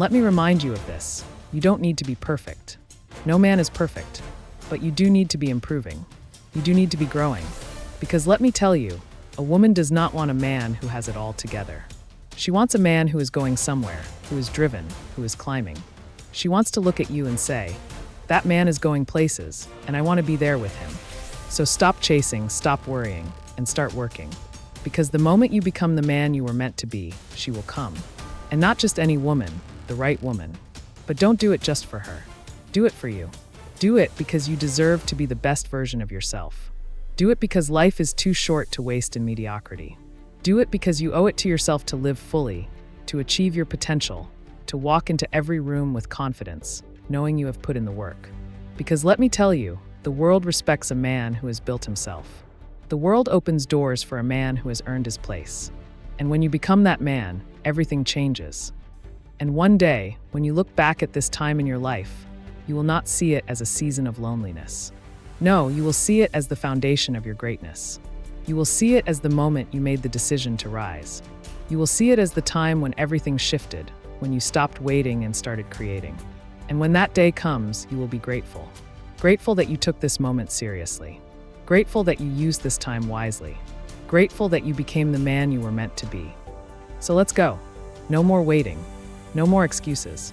let me remind you of this. You don't need to be perfect. No man is perfect, but you do need to be improving. You do need to be growing. Because let me tell you, a woman does not want a man who has it all together. She wants a man who is going somewhere, who is driven, who is climbing. She wants to look at you and say, that man is going places, and I want to be there with him. So stop chasing, stop worrying, and start working. Because the moment you become the man you were meant to be, she will come. And not just any woman, the right woman. But don't do it just for her. Do it for you. Do it because you deserve to be the best version of yourself. Do it because life is too short to waste in mediocrity. Do it because you owe it to yourself to live fully, to achieve your potential, to walk into every room with confidence, knowing you have put in the work. Because let me tell you, the world respects a man who has built himself. The world opens doors for a man who has earned his place. And when you become that man, everything changes. And one day, when you look back at this time in your life, you will not see it as a season of loneliness. No, you will see it as the foundation of your greatness. You will see it as the moment you made the decision to rise. You will see it as the time when everything shifted, when you stopped waiting and started creating. And when that day comes, you will be grateful. Grateful that you took this moment seriously. Grateful that you used this time wisely. Grateful that you became the man you were meant to be. So let's go. No more waiting. No more excuses.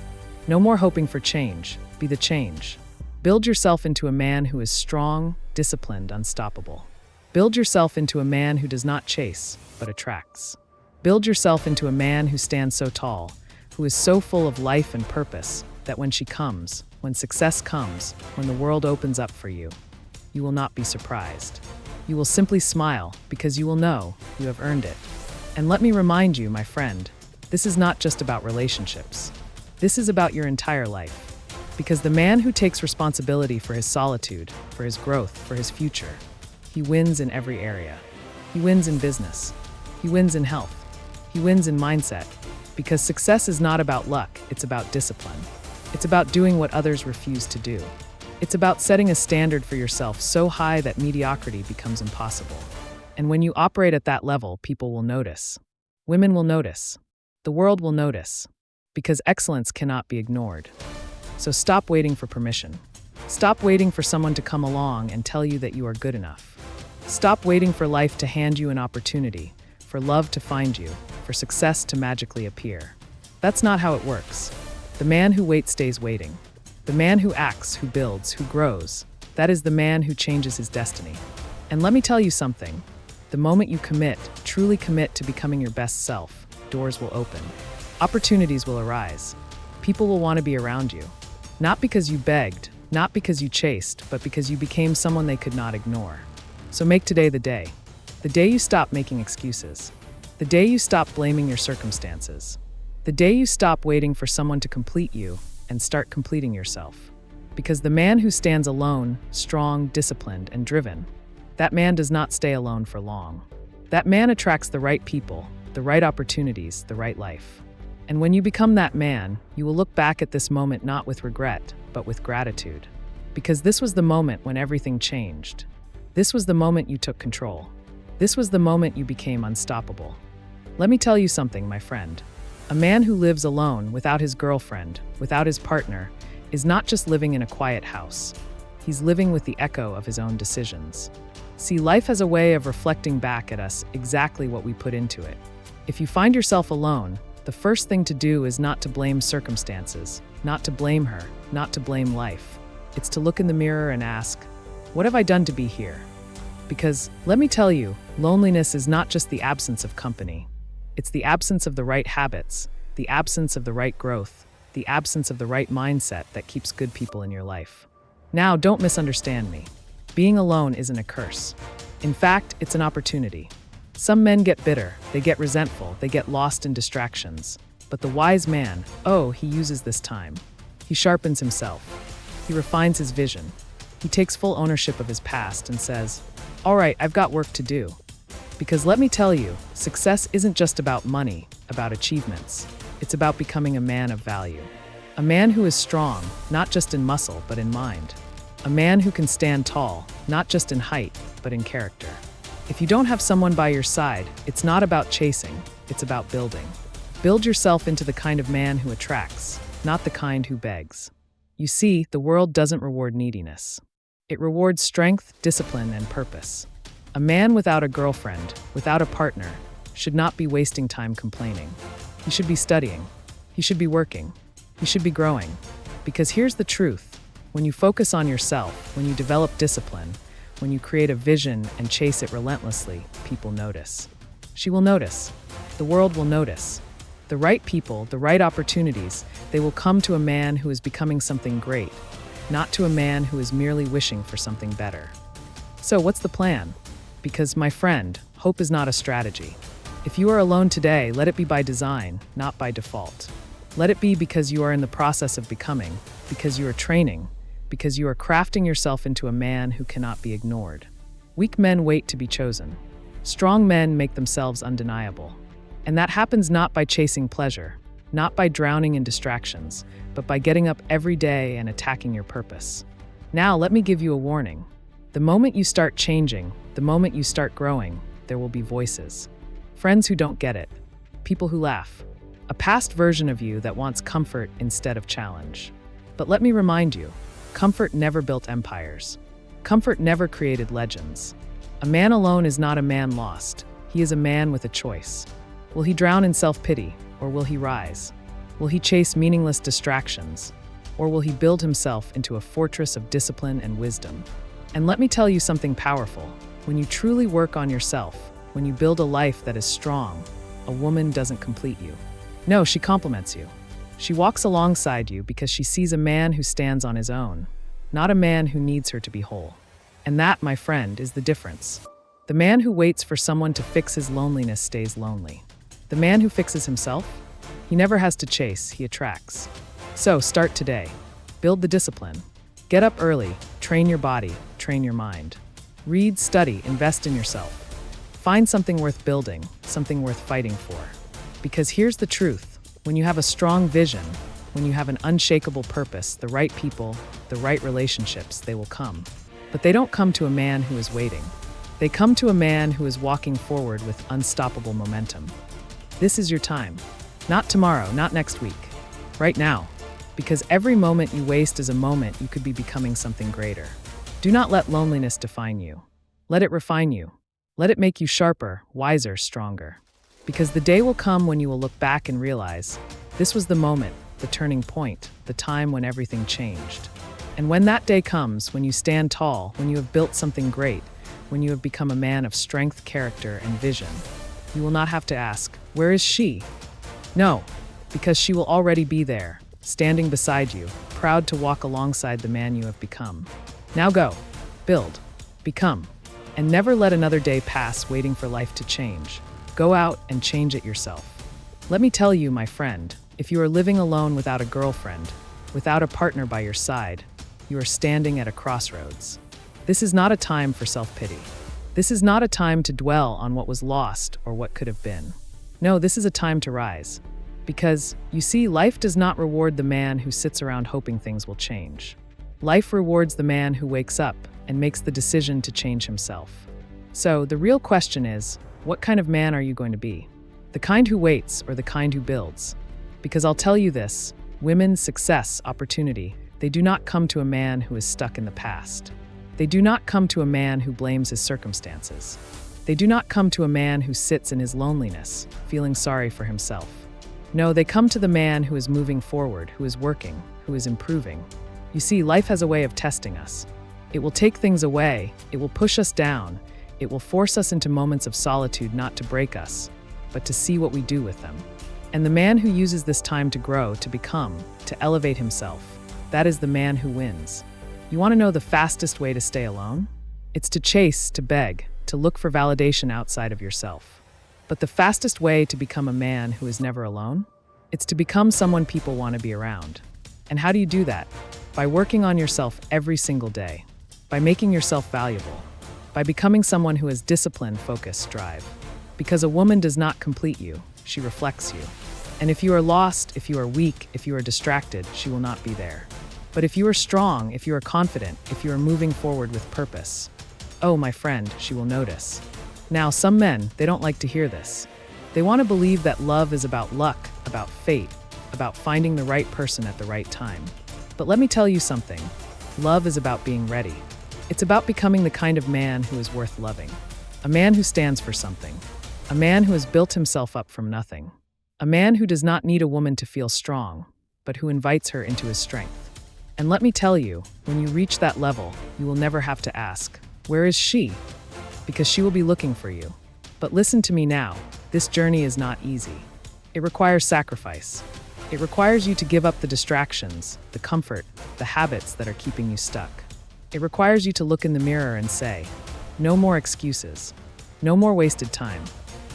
No more hoping for change. Be the change. Build yourself into a man who is strong, disciplined, unstoppable. Build yourself into a man who does not chase, but attracts. Build yourself into a man who stands so tall, who is so full of life and purpose, that when she comes, when success comes, when the world opens up for you, you will not be surprised. You will simply smile because you will know you have earned it. And let me remind you, my friend, this is not just about relationships. This is about your entire life. Because the man who takes responsibility for his solitude, for his growth, for his future, he wins in every area. He wins in business. He wins in health. He wins in mindset. Because success is not about luck, it's about discipline. It's about doing what others refuse to do. It's about setting a standard for yourself so high that mediocrity becomes impossible. And when you operate at that level, people will notice. Women will notice. The world will notice. Because excellence cannot be ignored. So stop waiting for permission. Stop waiting for someone to come along and tell you that you are good enough. Stop waiting for life to hand you an opportunity, for love to find you, for success to magically appear. That's not how it works. The man who waits stays waiting. The man who acts, who builds, who grows, that is the man who changes his destiny. And let me tell you something. The moment you commit, truly commit to becoming your best self, doors will open. Opportunities will arise. People will want to be around you. Not because you begged, not because you chased, but because you became someone they could not ignore. So make today the day. The day you stop making excuses. The day you stop blaming your circumstances. The day you stop waiting for someone to complete you and start completing yourself. Because the man who stands alone, strong, disciplined, and driven, that man does not stay alone for long. That man attracts the right people, the right opportunities, the right life. And when you become that man, you will look back at this moment not with regret, but with gratitude. Because this was the moment when everything changed. This was the moment you took control. This was the moment you became unstoppable. Let me tell you something, my friend. A man who lives alone, without his girlfriend, without his partner, is not just living in a quiet house. He's living with the echo of his own decisions. See, life has a way of reflecting back at us exactly what we put into it. If you find yourself alone, the first thing to do is not to blame circumstances, not to blame her, not to blame life. It's to look in the mirror and ask, what have I done to be here? Because, let me tell you, loneliness is not just the absence of company. It's the absence of the right habits, the absence of the right growth, the absence of the right mindset that keeps good people in your life. Now, don't misunderstand me. Being alone isn't a curse. In fact, it's an opportunity. Some men get bitter, they get resentful, they get lost in distractions. But the wise man, he uses this time. He sharpens himself. He refines his vision. He takes full ownership of his past and says, all right, I've got work to do. Because let me tell you, success isn't just about money, about achievements. It's about becoming a man of value. A man who is strong, not just in muscle, but in mind. A man who can stand tall, not just in height, but in character. If you don't have someone by your side, it's not about chasing, it's about building. Build yourself into the kind of man who attracts, not the kind who begs. You see, the world doesn't reward neediness. It rewards strength, discipline, and purpose. A man without a girlfriend, without a partner, should not be wasting time complaining. He should be studying. He should be working. He should be growing. Because here's the truth. When you focus on yourself, when you develop discipline, when you create a vision and chase it relentlessly, people notice. She will notice. The world will notice. The right people, the right opportunities, they will come to a man who is becoming something great, not to a man who is merely wishing for something better. So what's the plan? Because, my friend, hope is not a strategy. If you are alone today, let it be by design, not by default. Let it be because you are in the process of becoming, because you are training, because you are crafting yourself into a man who cannot be ignored. Weak men wait to be chosen. Strong men make themselves undeniable. And that happens not by chasing pleasure, not by drowning in distractions, but by getting up every day and attacking your purpose. Now, let me give you a warning. The moment you start changing, the moment you start growing, there will be voices. Friends who don't get it. People who laugh. A past version of you that wants comfort instead of challenge. But let me remind you, comfort never built empires. Comfort never created legends. A man alone is not a man lost. He is a man with a choice. Will he drown in self-pity, or will he rise? Will he chase meaningless distractions, or will he build himself into a fortress of discipline and wisdom? And let me tell you something powerful. When you truly work on yourself, when you build a life that is strong, a woman doesn't complete you. No, she complements you. She walks alongside you because she sees a man who stands on his own, not a man who needs her to be whole. And that, my friend, is the difference. The man who waits for someone to fix his loneliness stays lonely. The man who fixes himself, he never has to chase, he attracts. So start today. Build the discipline. Get up early, train your body, train your mind. Read, study, invest in yourself. Find something worth building, something worth fighting for. Because here's the truth. When you have a strong vision, when you have an unshakable purpose, the right people, the right relationships, they will come. But they don't come to a man who is waiting. They come to a man who is walking forward with unstoppable momentum. This is your time. Not tomorrow, not next week. Right now. Because every moment you waste is a moment you could be becoming something greater. Do not let loneliness define you. Let it refine you. Let it make you sharper, wiser, stronger. Because the day will come when you will look back and realize, this was the moment, the turning point, the time when everything changed. And when that day comes, when you stand tall, when you have built something great, when you have become a man of strength, character, and vision, you will not have to ask, where is she? No, because she will already be there, standing beside you, proud to walk alongside the man you have become. Now go, build, become, and never let another day pass waiting for life to change. Go out and change it yourself. Let me tell you, my friend, if you are living alone without a girlfriend, without a partner by your side, you are standing at a crossroads. This is not a time for self-pity. This is not a time to dwell on what was lost or what could have been. No, this is a time to rise. Because, you see, life does not reward the man who sits around hoping things will change. Life rewards the man who wakes up and makes the decision to change himself. So, the real question is, what kind of man are you going to be? The kind who waits or the kind who builds? Because I'll tell you this, women, success, opportunity, they do not come to a man who is stuck in the past. They do not come to a man who blames his circumstances. They do not come to a man who sits in his loneliness, feeling sorry for himself. No, they come to the man who is moving forward, who is working, who is improving. You see, life has a way of testing us. It will take things away, it will push us down, it will force us into moments of solitude not to break us, but to see what we do with them. And the man who uses this time to grow, to become, to elevate himself, that is the man who wins. You want to know the fastest way to stay alone? It's to chase, to beg, to look for validation outside of yourself. But the fastest way to become a man who is never alone? It's to become someone people want to be around. And how do you do that? By working on yourself every single day. By making yourself valuable. By becoming someone who has discipline, focus, drive. Because a woman does not complete you, she reflects you. And if you are lost, if you are weak, if you are distracted, she will not be there. But if you are strong, if you are confident, if you are moving forward with purpose, oh, my friend, she will notice. Now, some men, they don't like to hear this. They want to believe that love is about luck, about fate, about finding the right person at the right time. But let me tell you something. Love is about being ready. It's about becoming the kind of man who is worth loving. A man who stands for something. A man who has built himself up from nothing. A man who does not need a woman to feel strong, but who invites her into his strength. And let me tell you, when you reach that level, you will never have to ask, "Where is she?" Because she will be looking for you. But listen to me now, this journey is not easy. It requires sacrifice. It requires you to give up the distractions, the comfort, the habits that are keeping you stuck. It requires you to look in the mirror and say, no more excuses. No more wasted time.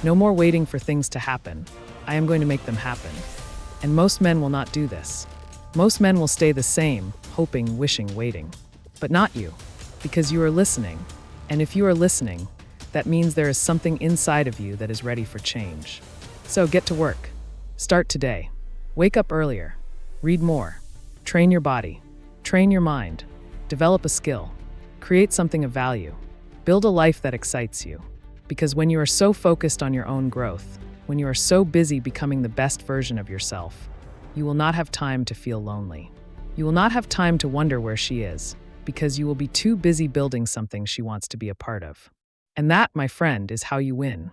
No more waiting for things to happen. I am going to make them happen. And most men will not do this. Most men will stay the same, hoping, wishing, waiting. But not you, because you are listening. And if you are listening, that means there is something inside of you that is ready for change. So get to work. Start today. Wake up earlier. Read more. Train your body. Train your mind. Develop a skill. Create something of value. Build a life that excites you. Because when you are so focused on your own growth, when you are so busy becoming the best version of yourself, you will not have time to feel lonely. You will not have time to wonder where she is, because you will be too busy building something she wants to be a part of. And that, my friend, is how you win.